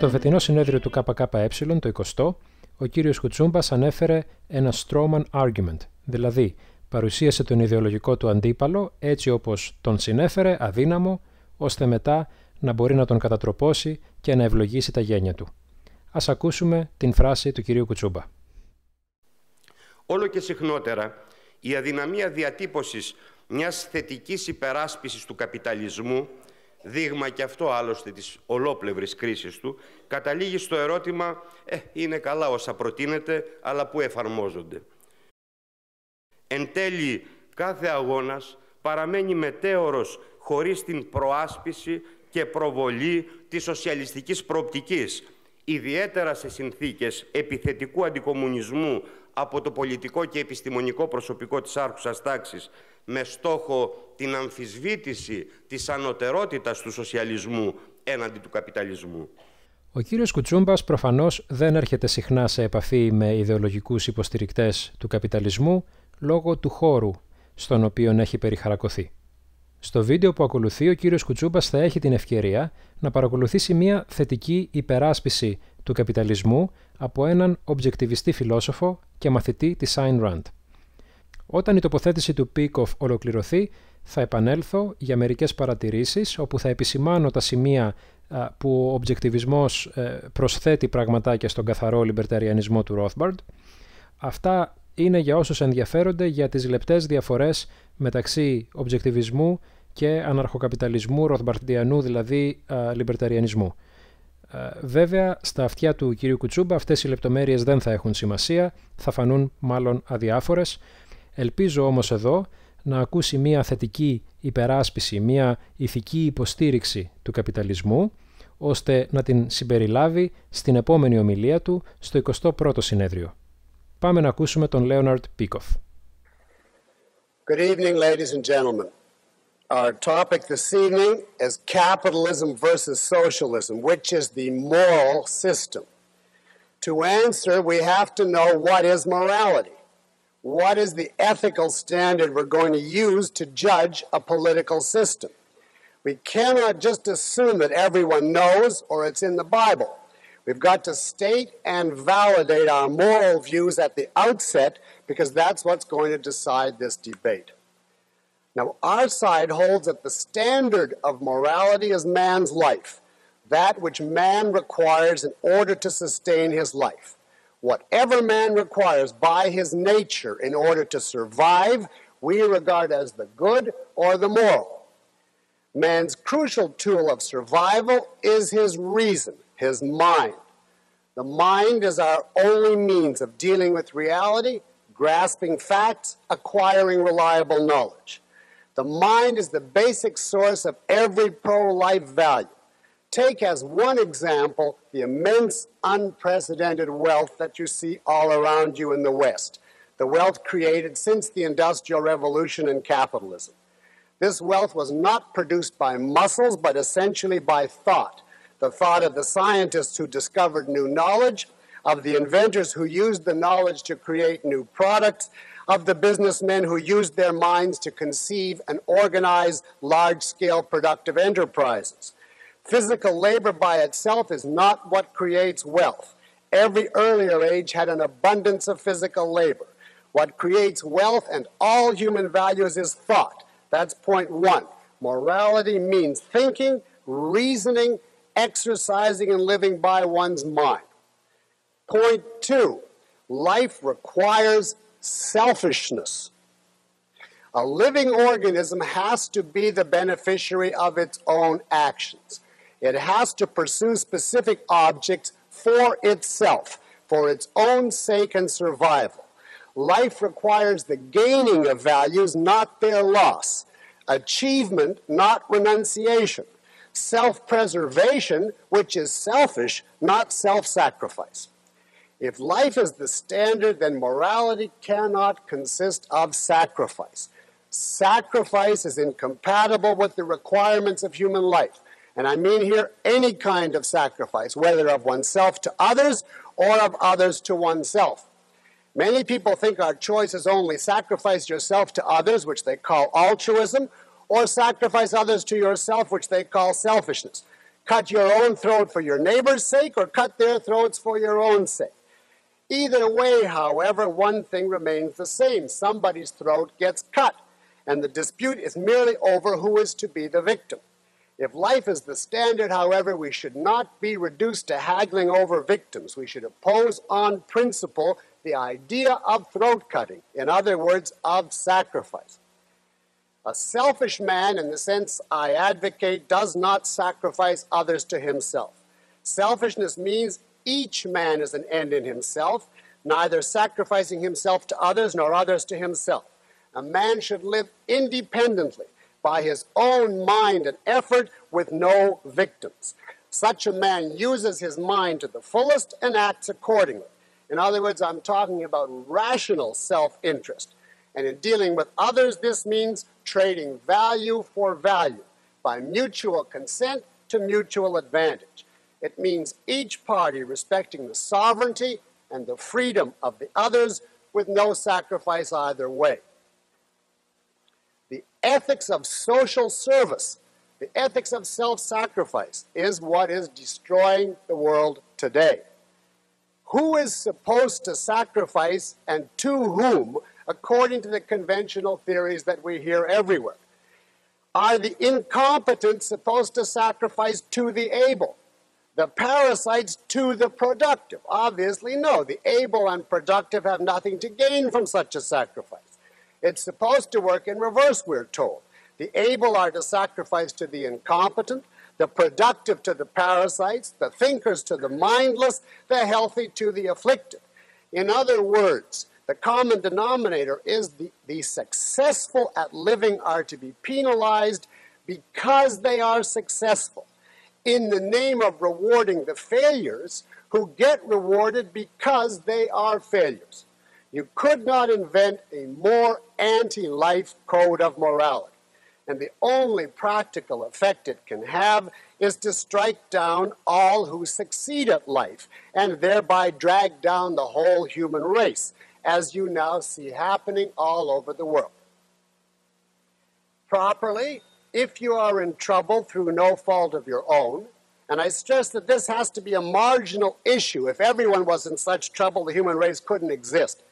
Στο φετινό συνέδριο του ΚΚΕ, το 20ο, ο κύριος Κουτσούμπας ανέφερε ένα strawman argument, δηλαδή παρουσίασε τον ιδεολογικό του αντίπαλο έτσι όπως τον συνέφερε αδύναμο, ώστε μετά να μπορεί να τον κατατροπώσει και να ευλογήσει τα γένια του. Ας ακούσουμε την φράση του κυρίου Κουτσούμπα. Όλο και συχνότερα η αδυναμία διατύπωσης μιας θετικής υπεράσπισης του καπιταλισμού, δείγμα και αυτό άλλωστε της ολόπλευρης κρίσης του, καταλήγει στο ερώτημα «είναι καλά όσα προτείνεται, αλλά πού εφαρμόζονται». Εν τέλει, κάθε αγώνας παραμένει μετέωρος χωρίς την προάσπιση και προβολή της σοσιαλιστικής προοπτικής, ιδιαίτερα σε συνθήκες επιθετικού αντικομουνισμού από το πολιτικό και επιστημονικό προσωπικό της άρχουσας τάξης, με στόχο την αμφισβήτηση της ανωτερότητας του σοσιαλισμού έναντι του καπιταλισμού. Ο κύριος Κουτσούμπας προφανώς δεν έρχεται συχνά σε επαφή με ιδεολογικούς υποστηρικτές του καπιταλισμού λόγω του χώρου στον οποίο έχει περιχαρακωθεί. Στο βίντεο που ακολουθεί, ο κύριος Κουτσούμπας θα έχει την ευκαιρία να παρακολουθήσει μια θετική υπεράσπιση του καπιταλισμού από έναν ομπζεκτιβιστή φιλόσοφο και μαθητή της Ayn Rand. Όταν η τοποθέτηση του Peikoff ολοκληρωθεί, θα επανέλθω για μερικές παρατηρήσεις, όπου θα επισημάνω τα σημεία που ο ομπζεκτιβισμός προσθέτει πραγματάκια στον καθαρό λιμπερταριανισμό του Rothbard. Αυτά είναι για όσους ενδιαφέρονται για τις λεπτές διαφορές μεταξύ ομπζεκτιβισμού και αναρχοκαπιταλισμού, ροθμπαρντιανού δηλαδή λιμπερταριανισμού. Βέβαια, στα αυτιά του κυρίου Κουτσούμπα αυτές οι λεπτομέρειες δεν θα έχουν σημασία, θα φανούν μάλλον αδιάφορες. Ελπίζω όμως εδώ να ακούσει μια θετική υπεράσπιση, μια ηθική υποστήριξη του καπιταλισμού, ώστε να την συμπεριλάβει στην επόμενη ομιλία του στο 21ο συνέδριο. Πάμε να ακούσουμε τον Leonard Peikoff. Good evening, ladies and gentlemen. Our topic this evening is capitalism versus socialism, which is the moral system. To answer, we have to know what is morality. What is the ethical standard we're going to use to judge a political system? We cannot just assume that everyone knows or it's in the Bible. We've got to state and validate our moral views at the outset because that's what's going to decide this debate. Now, our side holds that the standard of morality is man's life, that which man requires in order to sustain his life. Whatever man requires by his nature in order to survive, we regard as the good or the moral. Man's crucial tool of survival is his reason, his mind. The mind is our only means of dealing with reality, grasping facts, acquiring reliable knowledge. The mind is the basic source of every pro-life value. Take as one example the immense, unprecedented wealth that you see all around you in the West, the wealth created since the Industrial Revolution and capitalism. This wealth was not produced by muscles, but essentially by thought. The thought of the scientists who discovered new knowledge, of the inventors who used the knowledge to create new products, of the businessmen who used their minds to conceive and organize large-scale productive enterprises. Physical labor by itself is not what creates wealth. Every earlier age had an abundance of physical labor. What creates wealth and all human values is thought. That's point one. Morality means thinking, reasoning, exercising, and living by one's mind. Point two, life requires selfishness. A living organism has to be the beneficiary of its own actions. It has to pursue specific objects for itself, for its own sake and survival. Life requires the gaining of values, not their loss. Achievement, not renunciation. Self-preservation, which is selfish, not self-sacrifice. If life is the standard, then morality cannot consist of sacrifice. Sacrifice is incompatible with the requirements of human life. And I mean here any kind of sacrifice, whether of oneself to others or of others to oneself. Many people think our choice is only sacrifice yourself to others, which they call altruism, or sacrifice others to yourself, which they call selfishness. Cut your own throat for your neighbor's sake, or cut their throats for your own sake. Either way, however, one thing remains the same. Somebody's throat gets cut, and the dispute is merely over who is to be the victim. If life is the standard, however, we should not be reduced to haggling over victims. We should oppose on principle the idea of throat cutting, in other words, of sacrifice. A selfish man, in the sense I advocate, does not sacrifice others to himself. Selfishness means each man is an end in himself, neither sacrificing himself to others nor others to himself. A man should live independently by his own mind and effort with no victims. Such a man uses his mind to the fullest and acts accordingly. In other words, I'm talking about rational self-interest. And in dealing with others, this means trading value for value by mutual consent to mutual advantage. It means each party respecting the sovereignty and the freedom of the others with no sacrifice either way. The ethics of social service, the ethics of self-sacrifice, is what is destroying the world today. Who is supposed to sacrifice and to whom, according to the conventional theories that we hear everywhere? Are the incompetent supposed to sacrifice to the able? The parasites to the productive? Obviously, no. The able and productive have nothing to gain from such a sacrifice. It's supposed to work in reverse, we're told. The able are to sacrifice to the incompetent, the productive to the parasites, the thinkers to the mindless, the healthy to the afflicted. In other words, the common denominator is the successful at living are to be penalized because they are successful, in the name of rewarding the failures who get rewarded because they are failures. You could not invent a more anti-life code of morality. And the only practical effect it can have is to strike down all who succeed at life and thereby drag down the whole human race, as you now see happening all over the world. Properly, if you are in trouble through no fault of your own, and I stress that this has to be a marginal issue. If everyone was in such trouble, the human race couldn't exist.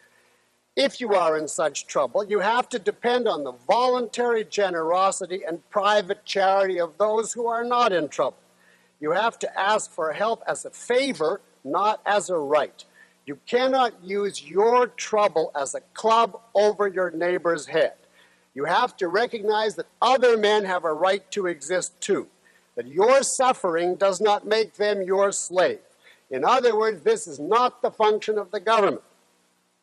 If you are in such trouble, you have to depend on the voluntary generosity and private charity of those who are not in trouble. You have to ask for help as a favor, not as a right. You cannot use your trouble as a club over your neighbor's head. You have to recognize that other men have a right to exist too, that your suffering does not make them your slave. In other words, this is not the function of the government.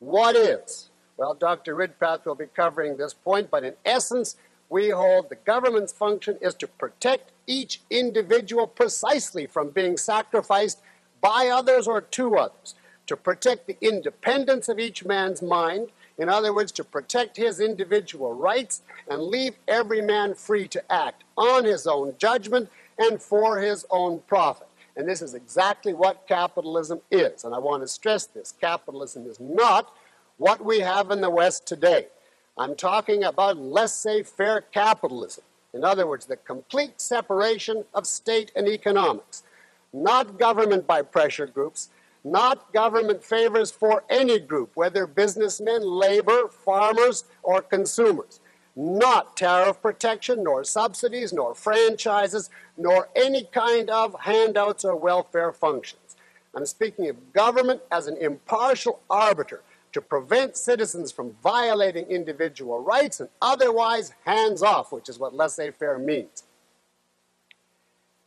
What is? Well, Dr. Ridpath will be covering this point, but in essence, we hold the government's function is to protect each individual precisely from being sacrificed by others or to others, to protect the independence of each man's mind, in other words, to protect his individual rights and leave every man free to act on his own judgment and for his own profit. And this is exactly what capitalism is. And I want to stress this. Capitalism is not what we have in the West today. I'm talking about laissez-faire capitalism. In other words, the complete separation of state and economics. Not government by pressure groups, not government favors for any group, whether businessmen, labor, farmers, or consumers. Not tariff protection, nor subsidies, nor franchises, nor any kind of handouts or welfare functions. I'm speaking of government as an impartial arbiter to prevent citizens from violating individual rights and otherwise hands off, which is what laissez-faire means.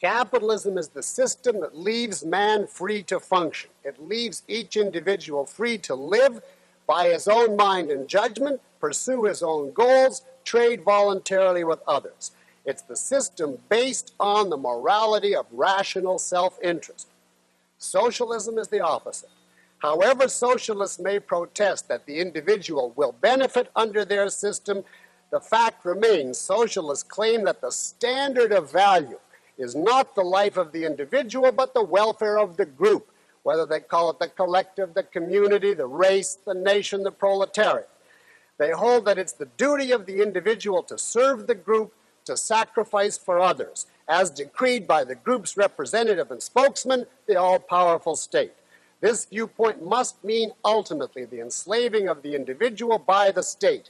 Capitalism is the system that leaves man free to function. It leaves each individual free to live by his own mind and judgment, pursue his own goals, trade voluntarily with others. It's the system based on the morality of rational self-interest. Socialism is the opposite. However, socialists may protest that the individual will benefit under their system, the fact remains socialists claim that the standard of value is not the life of the individual, but the welfare of the group, whether they call it the collective, the community, the race, the nation, the proletariat. They hold that it's the duty of the individual to serve the group, to sacrifice for others, as decreed by the group's representative and spokesman, the all-powerful state. This viewpoint must mean ultimately the enslaving of the individual by the state,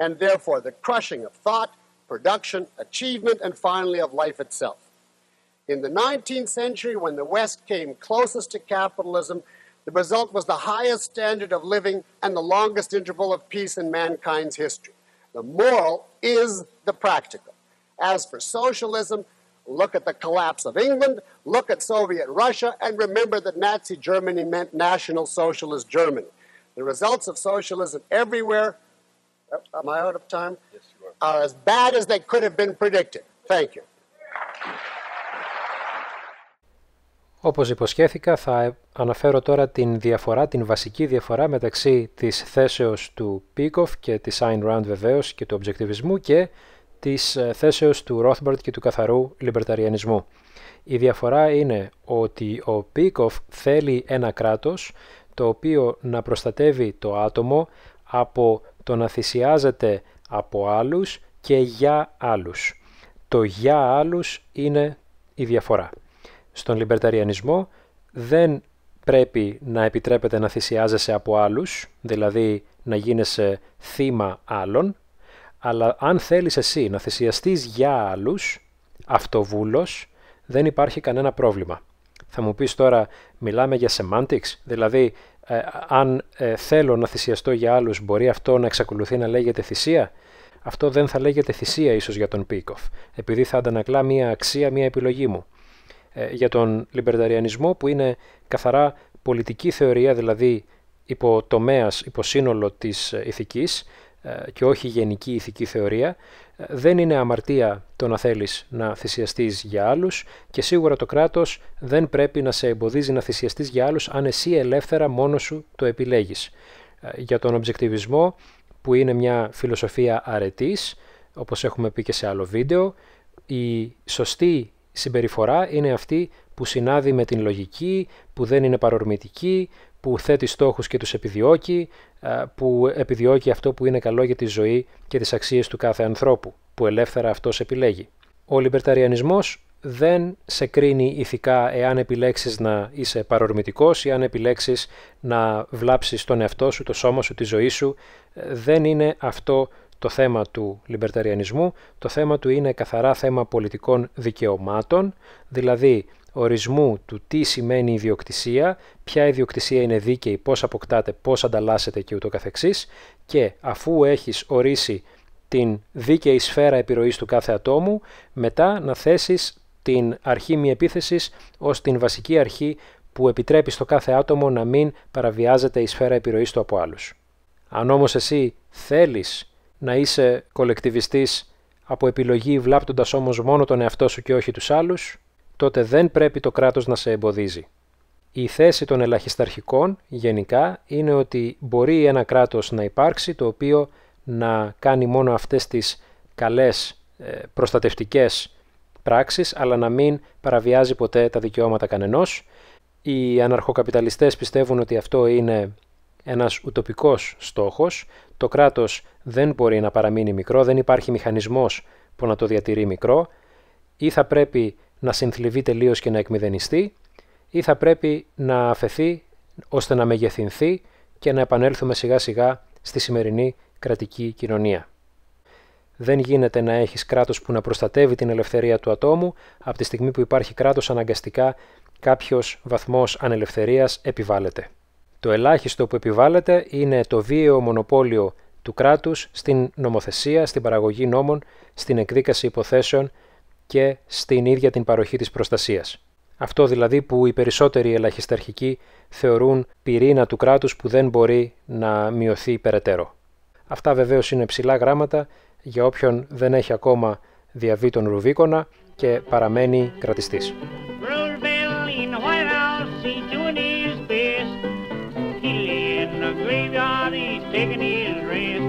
and therefore the crushing of thought, production, achievement, and finally of life itself. In the 19th century, when the West came closest to capitalism, the result was the highest standard of living and the longest interval of peace in mankind's history. The moral is the practical. As for socialism, look at the collapse of England, look at Soviet Russia, and remember that Nazi Germany meant National Socialist Germany. The results of socialism everywhere, am I out of time? Yes, you are as bad as they could have been predicted. Thank you. Όπως υποσχέθηκα, θα αναφέρω τώρα την βασική διαφορά μεταξύ της θέσεως του Peikoff και της Ayn Rand βεβαίως και του ομπζεκτιβισμού και της θέσεως του Rothbard και του καθαρού λιμπερταριανισμού. Η διαφορά είναι ότι ο Peikoff θέλει ένα κράτος το οποίο να προστατεύει το άτομο από το να θυσιάζεται από άλλους και για άλλους. Το για άλλους είναι η διαφορά. Στον λιμπερταριανισμό δεν πρέπει να επιτρέπεται να θυσιάζεσαι από άλλους, δηλαδή να γίνεσαι θύμα άλλων, αλλά αν θέλεις εσύ να θυσιαστείς για άλλους, αυτοβούλος, δεν υπάρχει κανένα πρόβλημα. Θα μου πεις τώρα, μιλάμε για semantics, δηλαδή αν θέλω να θυσιαστώ για άλλους, μπορεί αυτό να εξακολουθεί να λέγεται θυσία? Αυτό δεν θα λέγεται θυσία ίσως για τον Peikoff, επειδή θα αντανακλά μία αξία, μία επιλογή μου. Για τον λιμπερταριανισμό, που είναι καθαρά πολιτική θεωρία, δηλαδή υποτομέας, υποσύνολο της ηθικής και όχι γενική ηθική θεωρία, δεν είναι αμαρτία το να θέλεις να θυσιαστείς για άλλους και σίγουρα το κράτος δεν πρέπει να σε εμποδίζει να θυσιαστείς για άλλους αν εσύ ελεύθερα μόνος σου το επιλέγεις. Για τον ομπζεκτιβισμό, που είναι μια φιλοσοφία αρετής, όπως έχουμε πει και σε άλλο βίντεο, η σωστή συμπεριφορά είναι αυτή που συνάδει με την λογική, που δεν είναι παρορμητική, που θέτει στόχους και τους επιδιώκει, που επιδιώκει αυτό που είναι καλό για τη ζωή και τις αξίες του κάθε ανθρώπου, που ελεύθερα αυτός επιλέγει. Ο λιμπερταριανισμός δεν σε κρίνει ηθικά εάν επιλέξεις να είσαι παρορμητικός ή αν επιλέξεις να βλάψεις τον εαυτό σου, το σώμα σου, τη ζωή σου. Δεν είναι αυτό το θέμα του λιμπερταριανισμού. Το θέμα του είναι καθαρά θέμα πολιτικών δικαιωμάτων, δηλαδή ορισμού του τι σημαίνει ιδιοκτησία, ποια ιδιοκτησία είναι δίκαιη, πώς αποκτάται, πώς ανταλλάσσεται και ούτω καθεξής, και αφού έχεις ορίσει την δίκαιη σφαίρα επιρροής του κάθε ατόμου, μετά να θέσεις την αρχή μη επίθεσης ως την βασική αρχή που επιτρέπει στο κάθε άτομο να μην παραβιάζεται η σφαίρα επιρροής του από άλλους. Αν όμως εσύ θέλεις να είσαι κολεκτιβιστής από επιλογή, βλάπτοντας όμως μόνο τον εαυτό σου και όχι τους άλλους, τότε δεν πρέπει το κράτος να σε εμποδίζει. Η θέση των ελαχισταρχικών γενικά είναι ότι μπορεί ένα κράτος να υπάρξει το οποίο να κάνει μόνο αυτές τις καλές προστατευτικές πράξεις, αλλά να μην παραβιάζει ποτέ τα δικαιώματα κανενός. Οι αναρχοκαπιταλιστές πιστεύουν ότι αυτό είναι ένας ουτοπικός στόχος. Το κράτος δεν μπορεί να παραμείνει μικρό, δεν υπάρχει μηχανισμός που να το διατηρεί μικρό. Ή θα πρέπει να συνθλιβεί τελείως και να εκμηδενιστεί, ή θα πρέπει να αφαιθεί ώστε να μεγεθυνθεί και να επανέλθουμε σιγά σιγά στη σημερινή κρατική κοινωνία. Δεν γίνεται να έχεις κράτος που να προστατεύει την ελευθερία του ατόμου, από τη στιγμή που υπάρχει κράτος αναγκαστικά κάποιος βαθμός ανελευθερίας επιβάλλεται. Το ελάχιστο που επιβάλλεται είναι το βίαιο μονοπόλιο του κράτους στην νομοθεσία, στην παραγωγή νόμων, στην εκδίκαση υποθέσεων και στην ίδια την παροχή της προστασίας. Αυτό δηλαδή που οι περισσότεροι ελαχισταρχικοί θεωρούν πυρήνα του κράτους που δεν μπορεί να μειωθεί περαιτέρω. Αυτά βεβαίως είναι ψηλά γράμματα για όποιον δεν έχει ακόμα διαβεί τον Ρουβίκονα και παραμένει κρατιστής. Taking his rest.